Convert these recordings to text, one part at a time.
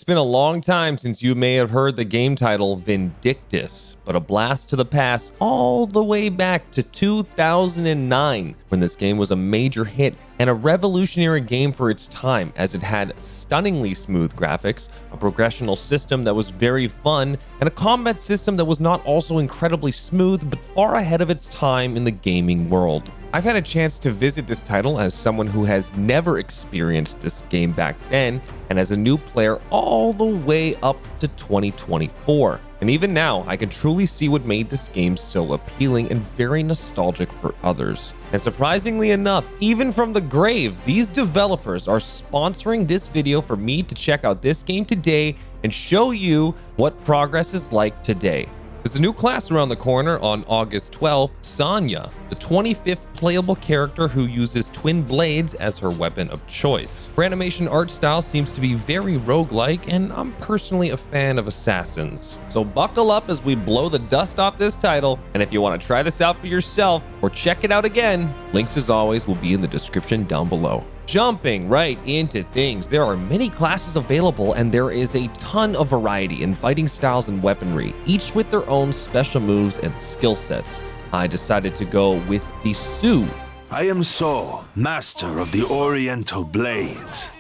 It's been a long time since you may have heard the game title Vindictus, but a blast to the past all the way back to 2009 when this game was a major hit and a revolutionary game for its time, as it had stunningly smooth graphics, a progressional system that was very fun, and a combat system that was not also incredibly smooth but far ahead of its time in the gaming world. I've had a chance to visit this title as someone who has never experienced this game back then, and as a new player all the way up to 2024. And even now, I can truly see what made this game so appealing and very nostalgic for others. And surprisingly enough, even from the grave, these developers are sponsoring this video for me to check out this game today and show you what progress is like today. There's a new class around the corner on August 12th, Sonya, the 25th playable character who uses twin blades as her weapon of choice. Her animation art style seems to be very roguelike, and I'm personally a fan of assassins. So buckle up as we blow the dust off this title, and if you want to try this out for yourself or check it out again, links as always will be in the description down below. Jumping right into things, there are many classes available and there is a ton of variety in fighting styles and weaponry, each with their own special moves and skill sets. I decided to go with the Su. I am So, master of the Oriental Blades.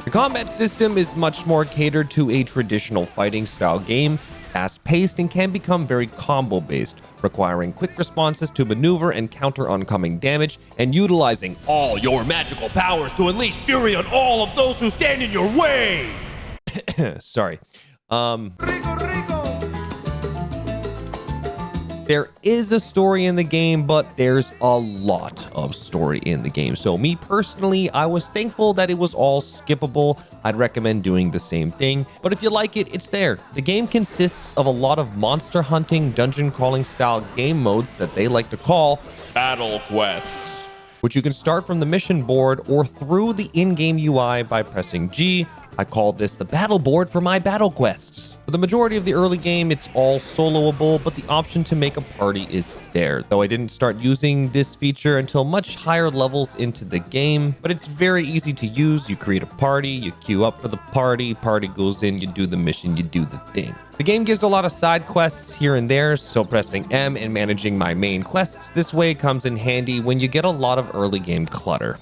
The combat system is much more catered to a traditional fighting style game, fast-paced and can become very combo-based, requiring quick responses to maneuver and counter oncoming damage, and utilizing all your magical powers to unleash fury on all of those who stand in your way. Sorry. There is a story in the game, but there's a lot of story in the game. So me personally, I was thankful that it was all skippable. I'd recommend doing the same thing, but if you like it, it's there. The game consists of a lot of monster hunting, dungeon crawling style game modes that they like to call battle quests, which you can start from the mission board or through the in-game UI by pressing G. I called this the battle board for my battle quests. For the majority of the early game, it's all soloable, but the option to make a party is there, though I didn't start using this feature until much higher levels into the game, but it's very easy to use. You create a party, you queue up for the party goes in, you do the mission, you do the thing. The game gives a lot of side quests here and there, so pressing M and managing my main quests this way comes in handy when you get a lot of early game clutter.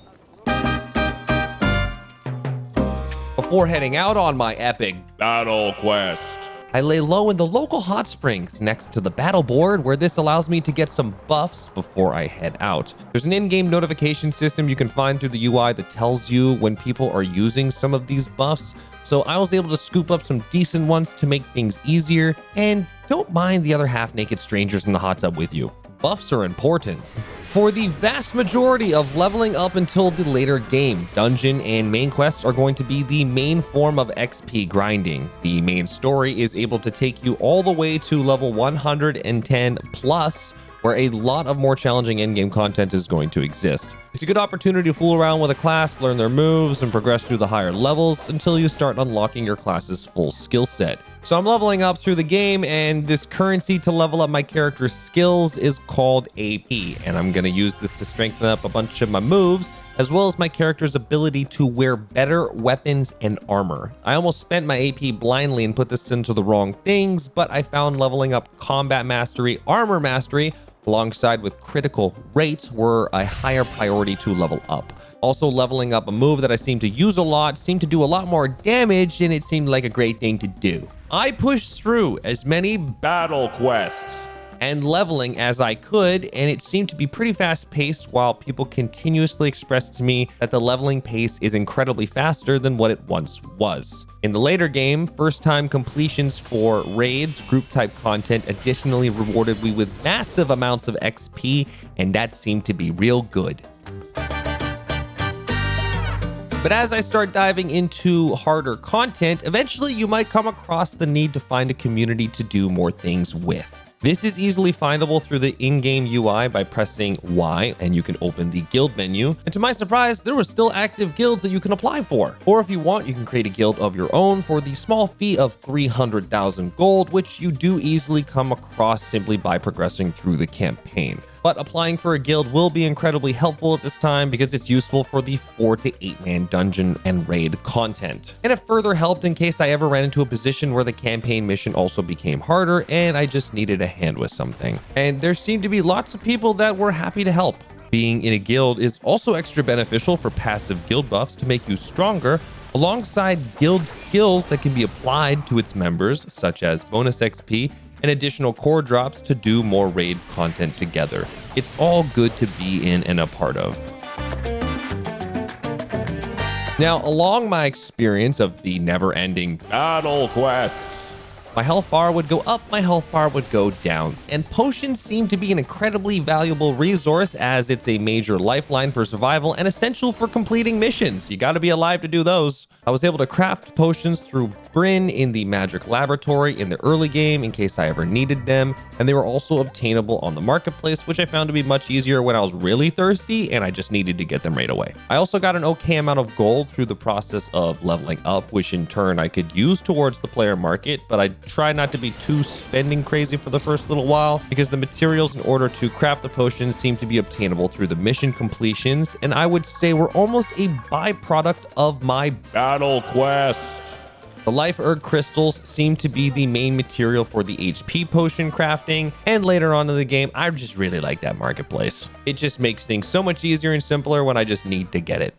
Before heading out on my epic battle quest, I lay low in the local hot springs next to the battle board, where this allows me to get some buffs before I head out. There's an in-game notification system you can find through the UI that tells you when people are using some of these buffs, so I was able to scoop up some decent ones to make things easier, and don't mind the other half-naked strangers in the hot tub with you. Buffs are important. For the vast majority of leveling up until the later game, dungeon and main quests are going to be the main form of XP grinding. The main story is able to take you all the way to level 110 plus, where a lot of more challenging endgame content is going to exist. It's a good opportunity to fool around with a class, learn their moves, and progress through the higher levels until you start unlocking your class's full skill set. So I'm leveling up through the game, and this currency to level up my character's skills is called AP, and I'm gonna use this to strengthen up a bunch of my moves, as well as my character's ability to wear better weapons and armor. I almost spent my AP blindly and put this into the wrong things, but I found leveling up combat mastery, armor mastery, alongside with critical rate were a higher priority to level up. Also, leveling up a move that I seem to use a lot seemed to do a lot more damage, and it seemed like a great thing to do. I pushed through as many battle quests and leveling as I could, and it seemed to be pretty fast paced, while people continuously expressed to me that the leveling pace is incredibly faster than what it once was. In the later game, first time completions for raids, group type content additionally rewarded me with massive amounts of XP, and that seemed to be real good. But as I start diving into harder content, eventually you might come across the need to find a community to do more things with. This is easily findable through the in-game UI by pressing Y, and you can open the guild menu. And to my surprise, there were still active guilds that you can apply for. Or if you want, you can create a guild of your own for the small fee of 300,000 gold, which you do easily come across simply by progressing through the campaign. but applying for a guild will be incredibly helpful at this time because it's useful for the 4 to 8 man dungeon and raid content. And it further helped in case I ever ran into a position where the campaign mission also became harder and I just needed a hand with something. And there seemed to be lots of people that were happy to help. Being in a guild is also extra beneficial for passive guild buffs to make you stronger, alongside guild skills that can be applied to its members, such as bonus XP and additional core drops to do more raid content together. It's all good to be in and a part of. Now, along my experience of the never-ending battle quests, my health bar would go up, my health bar would go down, and potions seem to be an incredibly valuable resource as it's a major lifeline for survival and essential for completing missions. You gotta be alive to do those. I was able to craft potions through Bryn in the magic laboratory in the early game in case I ever needed them, and they were also obtainable on the marketplace, which I found to be much easier when I was really thirsty and I just needed to get them right away. I also got an okay amount of gold through the process of leveling up, which in turn I could use towards the player market, but I try not to be too spending crazy for the first little while because the materials in order to craft the potions seem to be obtainable through the mission completions, and I would say were almost a byproduct of my battle quest. The Life Herb crystals seem to be the main material for the HP potion crafting, and later on in the game, I just really like that marketplace. It just makes things so much easier and simpler when I just need to get it.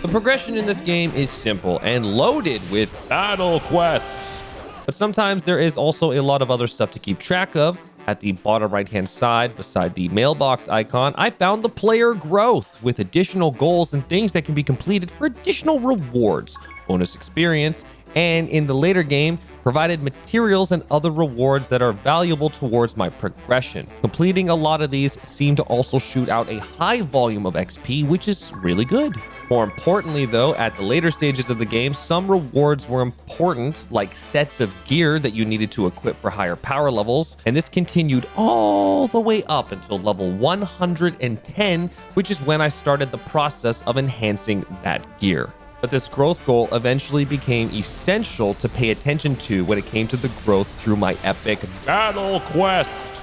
The progression in this game is simple and loaded with battle quests, but sometimes there is also a lot of other stuff to keep track of. At the bottom right-hand side, beside the mailbox icon, I found the player growth with additional goals and things that can be completed for additional rewards, bonus experience, and in the later game, provided materials and other rewards that are valuable towards my progression. Completing a lot of these seem to also shoot out a high volume of XP, which is really good. More importantly though, at the later stages of the game, some rewards were important, like sets of gear that you needed to equip for higher power levels, and this continued all the way up until level 110, which is when I started the process of enhancing that gear. But this growth goal eventually became essential to pay attention to when it came to the growth through my epic battle quest.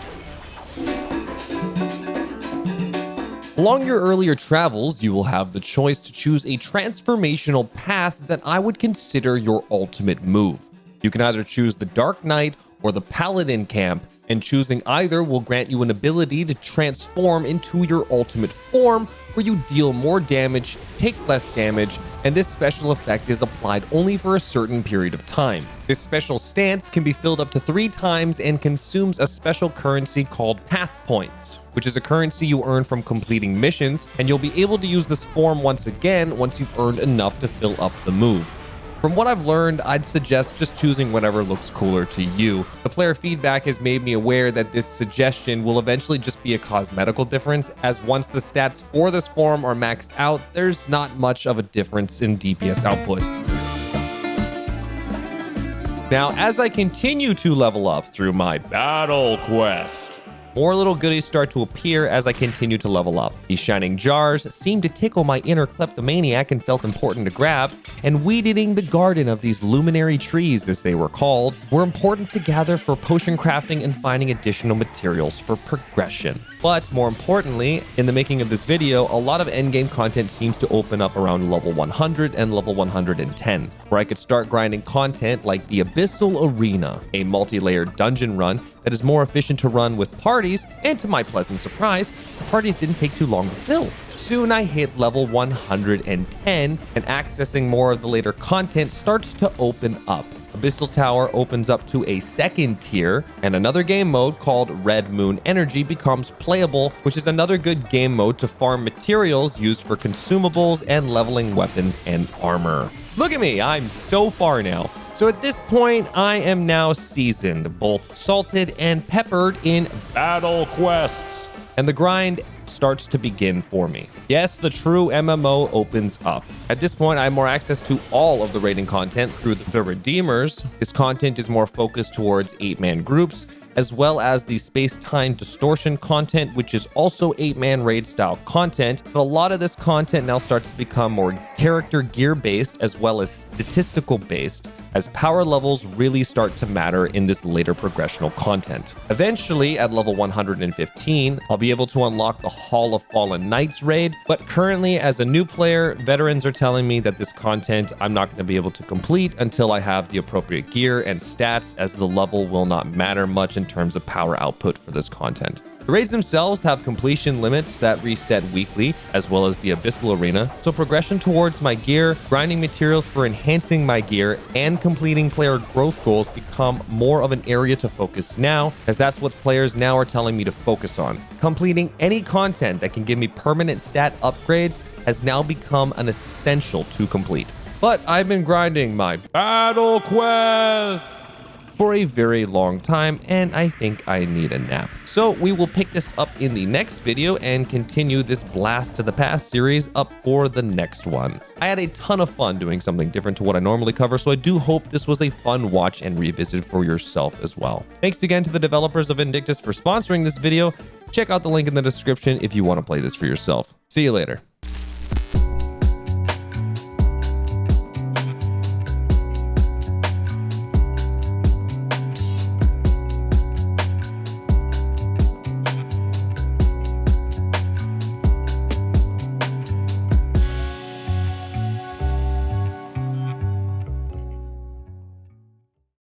Along your earlier travels, you will have the choice to choose a transformational path that I would consider your ultimate move. You can either choose the Dark Knight or the Paladin camp, and choosing either will grant you an ability to transform into your ultimate form, where you deal more damage, take less damage, and this special effect is applied only for a certain period of time. This special stance can be filled up to 3 times and consumes a special currency called Path Points, which is a currency you earn from completing missions, and you'll be able to use this form once again once you've earned enough to fill up the move. From what I've learned, I'd suggest just choosing whatever looks cooler to you. The player feedback has made me aware that this suggestion will eventually just be a cosmetical difference, as once the stats for this form are maxed out, there's not much of a difference in DPS output. Now, as I continue to level up through my battle quest, more little goodies start to appear as I continue to level up. These shining jars seem to tickle my inner kleptomaniac and felt important to grab, and weed-eating the garden of these luminary trees, as they were called, were important to gather for potion crafting and finding additional materials for progression. But more importantly, in the making of this video, a lot of endgame content seems to open up around level 100 and level 110, where I could start grinding content like the Abyssal Arena, a multi-layered dungeon run that is more efficient to run with parties, and to my pleasant surprise, the parties didn't take too long to fill. Soon I hit level 110, and accessing more of the later content starts to open up. Abyssal Tower opens up to a second tier, and another game mode called Red Moon Energy becomes playable, which is another good game mode to farm materials used for consumables and leveling weapons and armor. Look at me, I'm so far now. So at this point, I am now seasoned, both salted and peppered in battle quests, and the grind starts to begin for me. Yes, the true MMO opens up. At this point, I have more access to all of the raiding content through the Redeemers. This content is more focused towards 8-man groups, as well as the space-time distortion content, which is also 8-man raid style content. But a lot of this content now starts to become more character gear based as well as statistical based. as power levels really start to matter in this later progressional content. Eventually, at level 115, I'll be able to unlock the Hall of Fallen Knights raid, but currently as a new player, veterans are telling me that this content I'm not going to be able to complete until I have the appropriate gear and stats, as the level will not matter much in terms of power output for this content. The raids themselves have completion limits that reset weekly, as well as the Abyssal Arena, so progression towards my gear, grinding materials for enhancing my gear, and completing player growth goals become more of an area to focus now, as that's what players now are telling me to focus on. Completing any content that can give me permanent stat upgrades has now become an essential to complete. But I've been grinding my battle quest for a very long time, and I think I need a nap. So we will pick this up in the next video and continue this Blast to the Past series up for the next one. I had a ton of fun doing something different to what I normally cover, so I do hope this was a fun watch and revisit for yourself as well. Thanks again to the developers of Vindictus for sponsoring this video. Check out the link in the description if you want to play this for yourself. See you later.